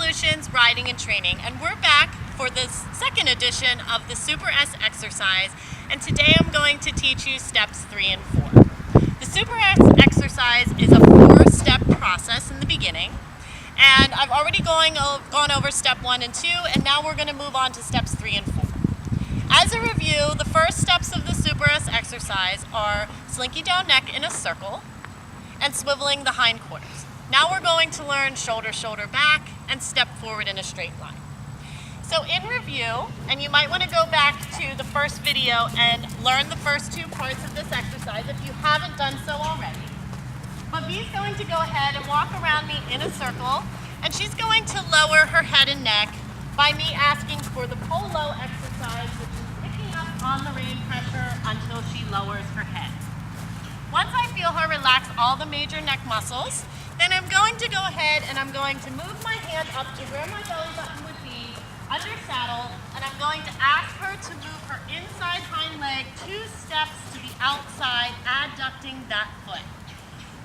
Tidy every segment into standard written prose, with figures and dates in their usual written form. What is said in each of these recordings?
Solutions Riding and Training, and we're back for the second edition of the Super S exercise, and today I'm going to teach you steps 3 and 4. The Super S exercise is a 4-step process in the beginning, and I've already gone over step 1 and 2, and now we're going to move on to steps 3 and 4. As a review, the first steps of the Super S exercise are slinky down neck in a circle and swiveling the hindquarters. Now we're going to learn shoulder, shoulder back, and step forward in a straight line. So in review, and you might want to go back to the first video and learn the first 2 parts of this exercise if you haven't done so already. But V's going to go ahead and walk around me in a circle, and she's going to lower her head and neck by me asking for the pull-low exercise, which is picking up on the rein pressure until she lowers her head. Once I feel her relax all the major neck muscles, then I'm going to go ahead and I'm going to move my hand up to where my belly button would be, under saddle, and I'm going to ask her to move her inside hind leg 2 steps to the outside, adducting that foot.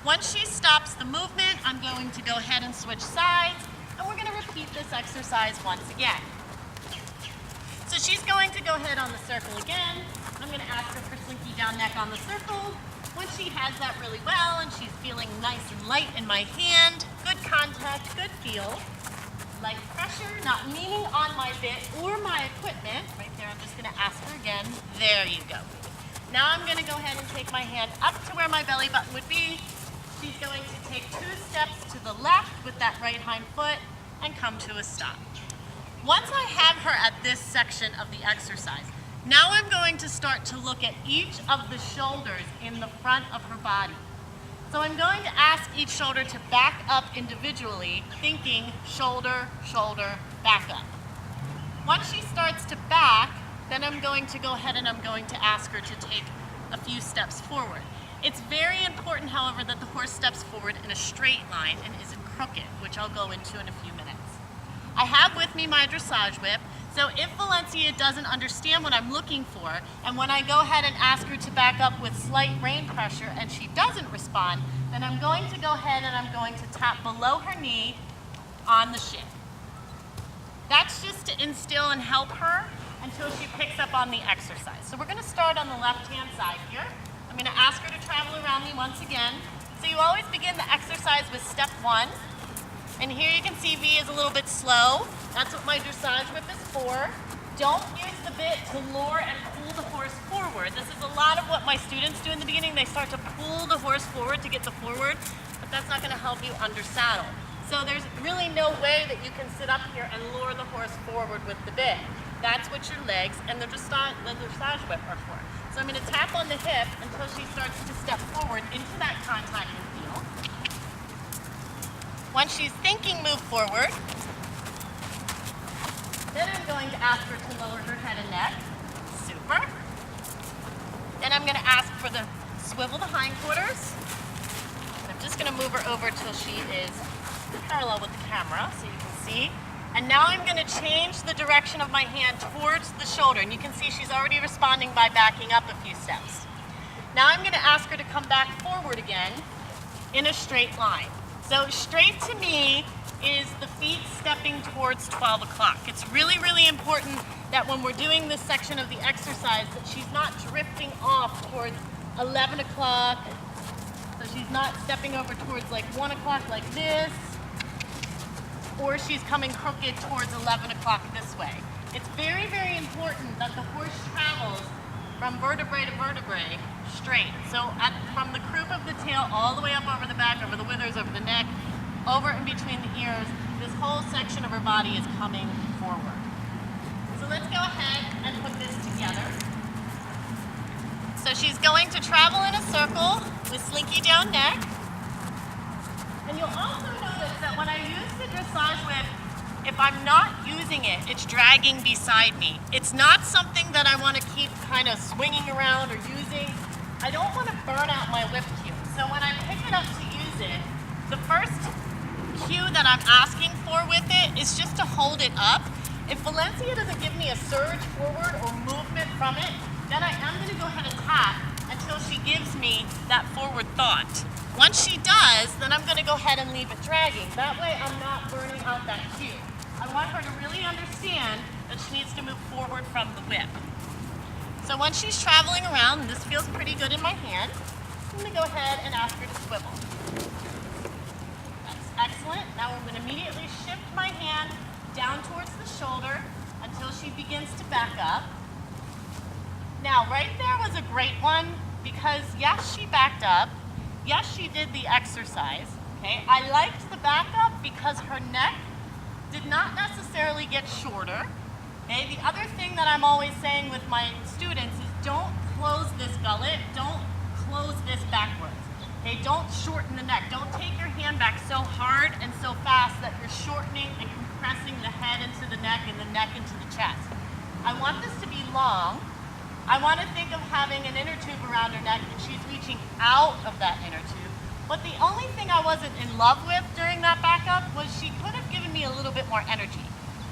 Once she stops the movement, I'm going to go ahead and switch sides, and we're going to repeat this exercise once again. So she's going to go ahead on the circle again. I'm going to ask her for slinky down neck on the circle. Once she has that really well and she's feeling nice and light in my hand, good contact, good feel, light pressure, not leaning on my bit or my equipment. Right there, I'm just going to ask her again. There you go. Now I'm going to go ahead and take my hand up to where my belly button would be. She's going to take 2 steps to the left with that right hind foot and come to a stop. Once I have her at this section of the exercise, now I'm going to start to look at each of the shoulders in the front of her body. So I'm going to ask each shoulder to back up individually, thinking shoulder, shoulder, back up. Once she starts to back, then I'm going to go ahead and I'm going to ask her to take a few steps forward. It's very important, however, that the horse steps forward in a straight line and isn't crooked, which I'll go into in a few minutes. I have with me my dressage whip, so if Valencia doesn't understand what I'm looking for, and when I go ahead and ask her to back up with slight rein pressure and she doesn't respond, then I'm going to go ahead and I'm going to tap below her knee on the shin. That's just to instill and help her until she picks up on the exercise. So we're going to start on the left-hand side here. I'm going to ask her to travel around me once again. So you always begin the exercise with step 1. And here you can see V is a little bit slow. That's what my dressage whip is for. Don't use the bit to lure and pull the horse forward. This is a lot of what my students do in the beginning. They start to pull the horse forward to get the forward, but that's not going to help you under saddle. So there's really no way that you can sit up here and lure the horse forward with the bit. That's what your legs and the dressage whip are for. So I'm going to tap on the hip until she starts to step forward into that contact and feel. Once she's thinking move forward, then I'm going to ask her to lower her head and neck. Super. Then I'm going to ask for the swivel the hindquarters. And I'm just going to move her over till she is parallel with the camera so you can see. And now I'm going to change the direction of my hand towards the shoulder. And you can see she's already responding by backing up a few steps. Now I'm going to ask her to come back forward again in a straight line. So straight to me is the feet stepping towards 12 o'clock. It's really, really important that when we're doing this section of the exercise that she's not drifting off towards 11 o'clock. So she's not stepping over towards like 1 o'clock like this, or she's coming crooked towards 11 o'clock this way. It's very, very important that the horse travels from vertebrae to vertebrae straight. So from the croup of the tail all the way up over the back, over the withers, over the neck, over in between the ears, this whole section of her body is coming forward. So let's go ahead and put this together. So she's going to travel in a circle with slinky down neck. And you'll also notice that when I use the dressage whip, if I'm not using it, it's dragging beside me. It's not something that I want to keep kind of swinging around or using. I don't want to burn out my whip cue. So when I pick it up to use it, the first cue that I'm asking for with it is just to hold it up. If Valencia doesn't give me a surge forward or movement from it, then I am going to go ahead and tap until she gives me that forward thought. Once she does, then I'm going to go ahead and leave it dragging. That way I'm not burning out that cue. I want her to really understand that she needs to move forward from the whip. So once she's traveling around, and this feels pretty good in my hand, I'm going to go ahead and ask her to swivel. That's excellent. Now I'm going to immediately shift my hand down towards the shoulder until she begins to back up. Now right there was a great one because yes, she backed up. Yes, she did the exercise. Okay, I liked the backup because her neck did not necessarily get shorter. Okay, the other thing that I'm always saying with my students is don't close this gullet, don't close this backwards. Okay, don't shorten the neck. Don't take your hand back so hard and so fast that you're shortening and compressing the head into the neck and the neck into the chest. I want this to be long. I want to think of having an inner tube around her neck and she's reaching out of that inner tube. But the only thing I wasn't in love with during that backup was she could have given me a little bit more energy.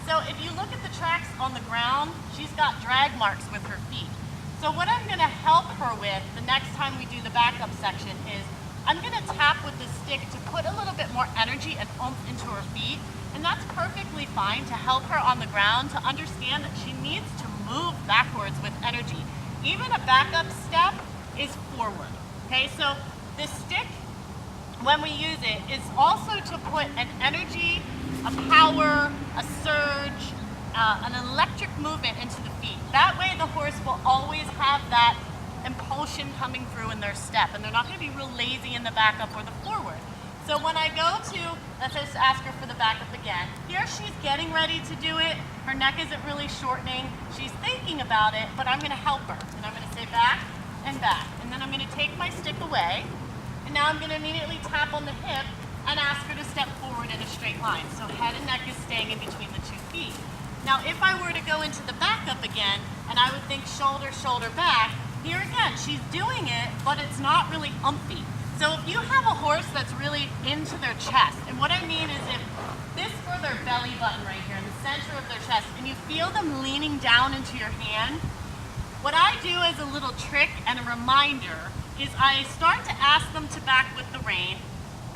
So if you look at the tracks on the ground, she's got drag marks with her feet. So what I'm going to help her with the next time we do the backup section is I'm going to tap with the stick to put a little bit more energy and oomph into her feet. And that's perfectly fine to help her on the ground to understand that she needs to move backwards with energy. Even a backup step is forward. Okay, so the stick, when we use it, is also to put an energy, a power, a surge, an electric movement into the feet. That way the horse will always have that impulsion coming through in their step, and they're not going to be real lazy in the backup or the forward. So when I go to, let's just ask her for the backup again. Here she's getting ready to do it. Her neck isn't really shortening. She's thinking about it, but I'm going to help her. And I'm going to say back and back. And then I'm going to take my stick away. And now I'm going to immediately tap on the hip and ask her to step forward in a straight line. So head and neck is staying in between the 2 feet. Now if I were to go into the backup again, and I would think shoulder, shoulder, back, here again, she's doing it, but it's not really umpy. So if you have a horse that's really into their chest, and what I mean is if this were their belly button right here in the center of their chest, and you feel them leaning down into your hand, what I do as a little trick and a reminder is I start to ask them to back with the rein.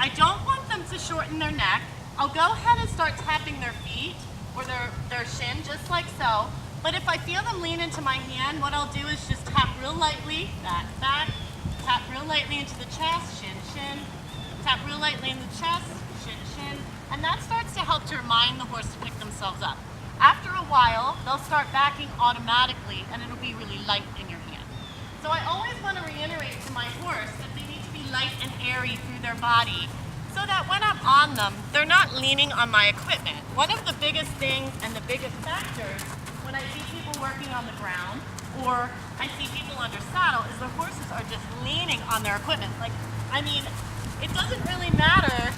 I don't want them to shorten their neck. I'll go ahead and start tapping their feet or their shin, just like so. But if I feel them lean into my hand, what I'll do is just tap real lightly, back, back, tap real lightly into the chest, shin, shin, tap real lightly in the chest, shin, shin, and that starts to help to remind the horse to pick themselves up. After a while, they'll start backing automatically, and it'll be really light in your hand. So I always want to reiterate to my horse that they need to be light and airy through their body so that when I'm on them, they're not leaning on my equipment. One of the biggest things and the biggest factors when I see people working on the ground or I see people under saddle is the horses are just leaning on their equipment. Like, I mean, it doesn't really matter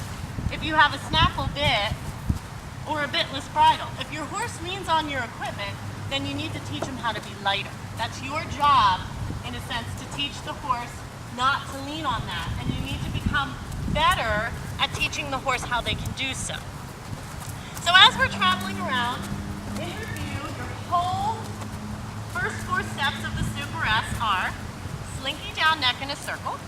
if you have a snaffle bit or a bitless bridle. If your horse leans on your equipment, then you need to teach him how to be lighter. That's your job, in a sense, to teach the horse not to lean on that. And you need to become better at teaching the horse how they can do so. So as we're traveling around, in review, your whole first 4 steps of the Super S are slinky down neck in a circle.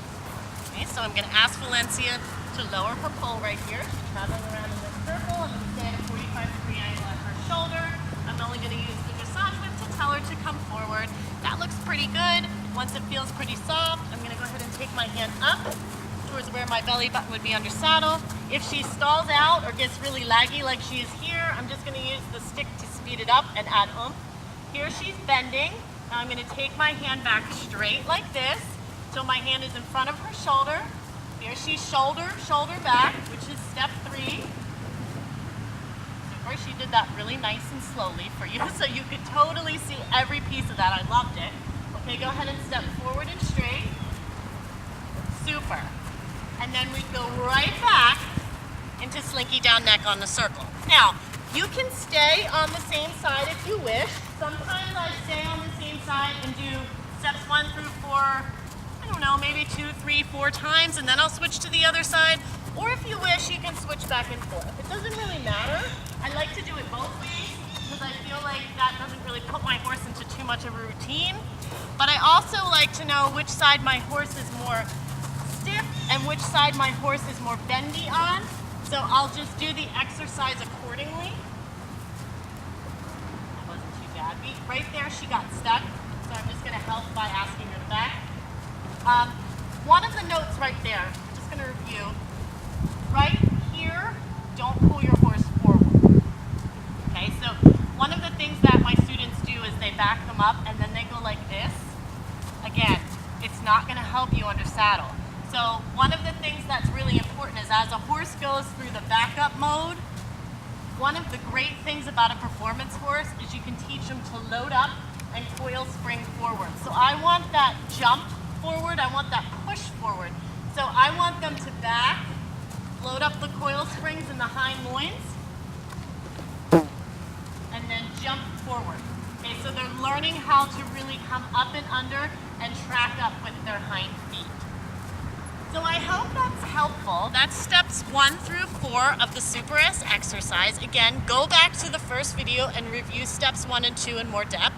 Okay, so I'm going to ask Valencia to lower her pole right here. She's traveling around in this circle. I'm going to stay at a 45-degree angle at her shoulder. I'm only going to use the dressage whip to tell her to come forward. That looks pretty good. Once it feels pretty soft, I'm going to go ahead and take my hand up towards where my belly button would be under saddle. If she stalls out or gets really laggy like she is here, I'm just going to use the stick to speed it up and add oomph. Here she's bending. Now I'm going to take my hand back straight like this so my hand is in front of her shoulder. Here she's shoulder, shoulder back, which is step 3. Super, she did that really nice and slowly for you so you could totally see every piece of that. I loved it. Okay, go ahead and step forward and straight. Super. And then we go right back into slinky down neck on the circle. Now, you can stay on the same side if you wish. Sometimes I stay on the same side and do steps 1 through 4, I don't know, maybe 2, 3, 4 times, and then I'll switch to the other side. Or if you wish, you can switch back and forth. It doesn't really matter. I like to do it both ways because I feel like that doesn't really put my horse into too much of a routine. But I also like to know which side my horse is more stiff and which side my horse is more bendy on. So I'll just do the exercise accordingly. right there she got stuck, so I'm just going to help by asking her to back. One of the notes right there, I'm just going to review. Right here, don't pull your horse forward. Okay, so one of the things that my students do is they back them up and then they go like this. Again, it's not going to help you under saddle. So one of the things that's really important is as a horse goes through the backup mode, one of the great things about a performance horse is you can teach them to load up and coil spring forward. So I want that jump forward, I want that push forward. So I want them to back, load up the coil springs in the hind loins, and then jump forward. Okay, so they're learning how to really come up and under and track up with their hind feet. So I hope that's helpful. That's steps 1 through 4 of the Super S exercise. Again, go back to the first video and review steps 1 and 2 in more depth.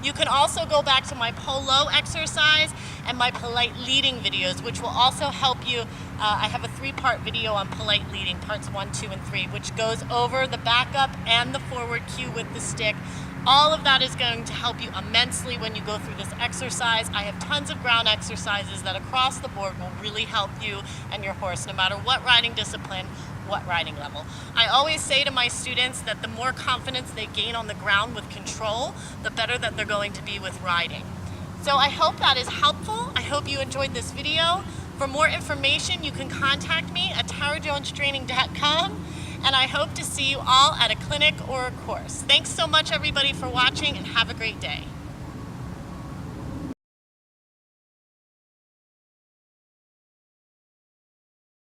You can also go back to my polo exercise and my polite leading videos, which will also help you. I have a 3-part video on polite leading, parts 1, 2, and 3, which goes over the backup and the forward cue with the stick. All of that is going to help you immensely when you go through this exercise. I have tons of ground exercises that across the board will really help you and your horse, no matter what riding discipline, what riding level. I always say to my students that the more confidence they gain on the ground with control, the better that they're going to be with riding. So I hope that is helpful. I hope you enjoyed this video. For more information, you can contact me at tarajonestraining.com. And I hope to see you all at a clinic or a course. Thanks so much, everybody, for watching, and have a great day.